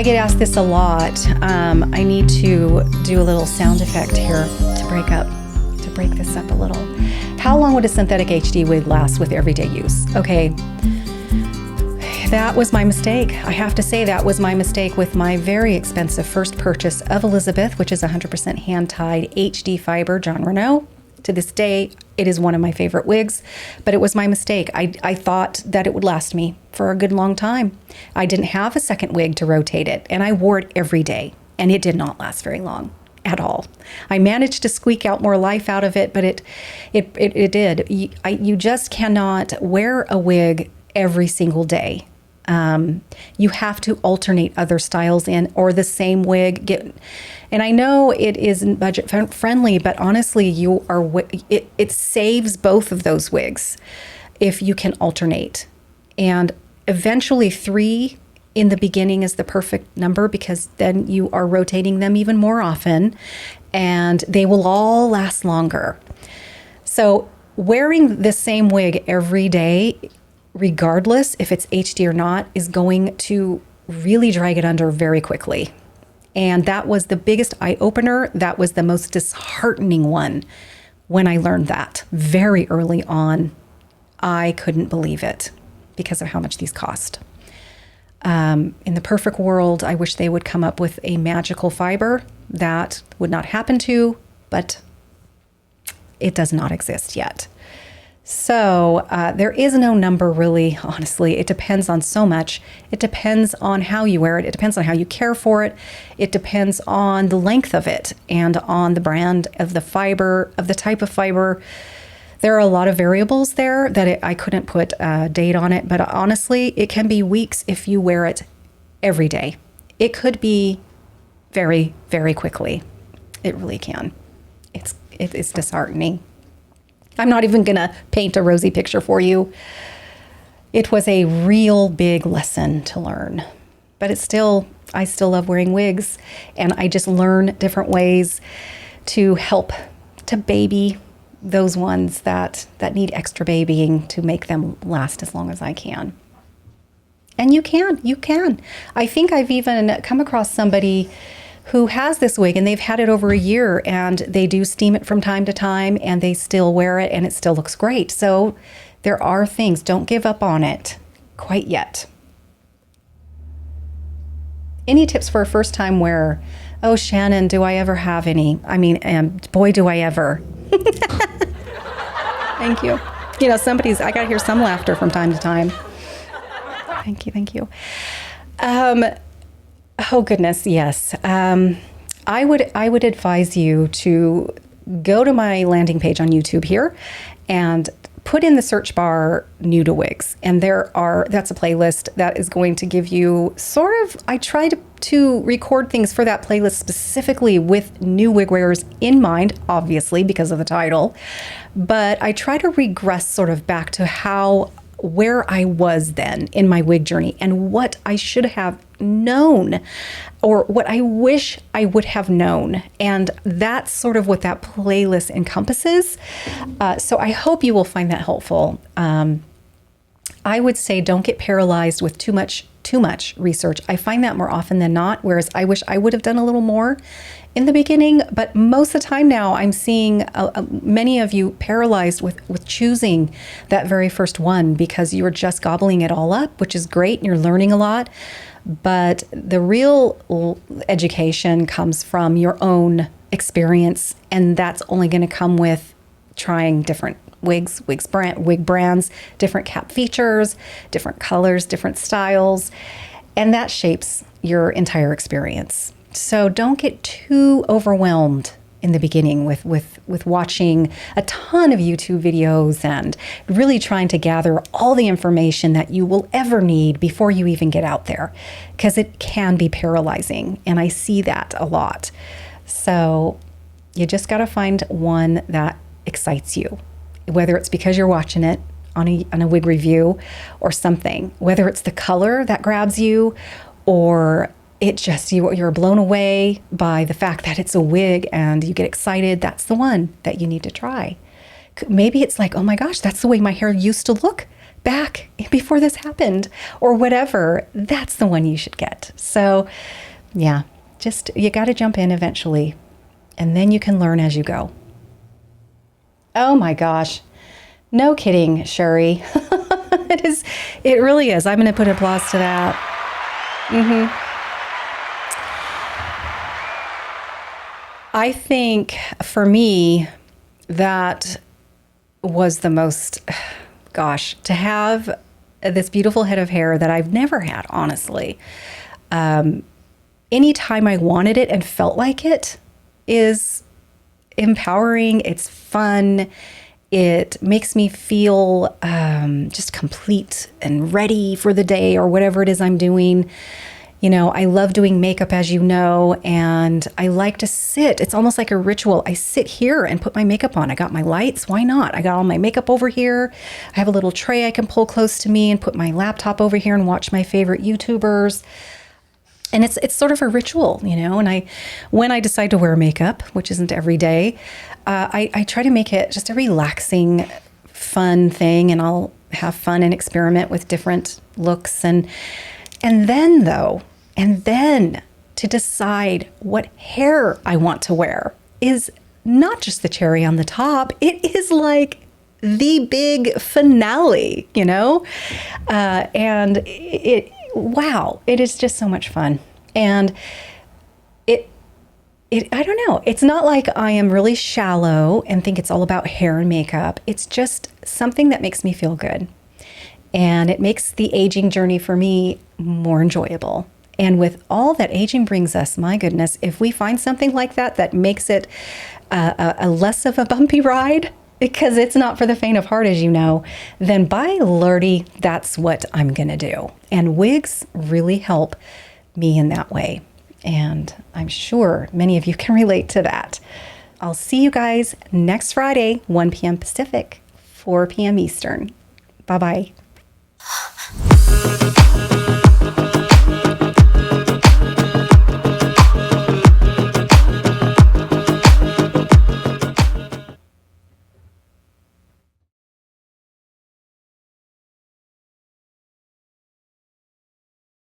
I get asked this a lot. I need to do a little sound effect here to break this up a little. How long would a synthetic HD wig last with everyday use? Okay, that was my mistake. I have to say that was my mistake with my very expensive first purchase of Elizabeth, which is 100% hand-tied HD fiber John Renault. To this day, it is one of my favorite wigs, but it was my mistake. I thought that it would last me for a good long time. I didn't have a second wig to rotate it, and I wore it every day, and it did not last very long at all. I managed to squeak out more life out of it, but it did. You just cannot wear a wig every single day. You have to alternate other styles in, or the same wig. And I know it isn't budget friendly, but honestly, it saves both of those wigs if you can alternate. And eventually 3 in the beginning is the perfect number, because then you are rotating them even more often and they will all last longer. So wearing the same wig every day, regardless if it's HD or not, is going to really drag it under very quickly. And that was the biggest eye-opener. That was the most disheartening one when I learned that very early on. I couldn't believe it because of how much these cost. In the perfect world, I wish they would come up with a magical fiber. That would not happen to, but it does not exist yet. So there is no number really, honestly. It depends on so much. It depends on how you wear it. It depends on how you care for it. It depends on the length of it and on the brand of the fiber, of the type of fiber. There are a lot of variables there that I couldn't put a date on it, but honestly, it can be weeks if you wear it every day. It could be very, very quickly. It really can. It's disheartening. I'm not even going to paint a rosy picture for you. It was a real big lesson to learn, but I still love wearing wigs, and I just learn different ways to help to baby those ones that need extra babying to make them last as long as I can. And you can. I think I've even come across somebody who has this wig and they've had it over a year, and they do steam it from time to time and they still wear it and it still looks great. So there are things, don't give up on it quite yet. Any tips for a first time wearer? Oh, Shannon, do I ever have any? I mean, boy, do I ever. Thank you. You know, I got to hear some laughter from time to time. Thank you. Oh goodness, yes. I would advise you to go to my landing page on YouTube here and put in the search bar new to wigs, and that's a playlist that is going to give you I try to record things for that playlist specifically with new wig wearers in mind, obviously because of the title, but I try to regress sort of back to where I was then in my wig journey and what I should have known, or what I wish I would have known. And that's sort of what that playlist encompasses. So I hope you will find that helpful. I would say don't get paralyzed with too much research. I find that more often than not, whereas I wish I would have done a little more in the beginning, but most of the time now I'm seeing many of you paralyzed with choosing that very first one because you're just gobbling it all up, which is great and you're learning a lot. But the real education comes from your own experience, and that's only going to come with trying different wig brands, different cap features, different colors, different styles, and that shapes your entire experience. So don't get too overwhelmed in the beginning with watching a ton of YouTube videos and really trying to gather all the information that you will ever need before you even get out there, because it can be paralyzing, and I see that a lot. So you just got to find one that excites you, whether it's because you're watching it on a wig review or something, whether it's the color that grabs you, or you're blown away by the fact that it's a wig and you get excited. That's the one that you need to try. Maybe it's like, oh my gosh, that's the way my hair used to look back before this happened or whatever, that's the one you should get. So yeah, just, you got to jump in eventually, and then you can learn as you go. Oh my gosh. No kidding, Sherry. It really is. I'm going to put applause to that. I think for me, that was the most, gosh, to have this beautiful head of hair that I've never had, honestly. Anytime I wanted it and felt like it is empowering. It's fun. It makes me feel just complete and ready for the day or whatever it is I'm doing. You know, I love doing makeup, as you know, and I like to sit. It's almost like a ritual. I sit here and put my makeup on. I got my lights. Why not? I got all my makeup over here. I have a little tray I can pull close to me and put my laptop over here and watch my favorite YouTubers. And it's sort of a ritual, you know, and when I decide to wear makeup, which isn't every day, I try to make it just a relaxing, fun thing, and I'll have fun and experiment with different looks. And then to decide what hair I want to wear is not just the cherry on the top. It is like the big finale, you know? And wow, it is just so much fun. And I don't know. It's not like I am really shallow and think it's all about hair and makeup. It's just something that makes me feel good. And it makes the aging journey for me more enjoyable. And with all that aging brings us, my goodness, if we find something like that makes it a less of a bumpy ride, because it's not for the faint of heart, as you know, then by Lordy, that's what I'm going to do. And wigs really help me in that way. And I'm sure many of you can relate to that. I'll see you guys next Friday, 1 p.m. Pacific, 4 p.m. Eastern. Bye-bye.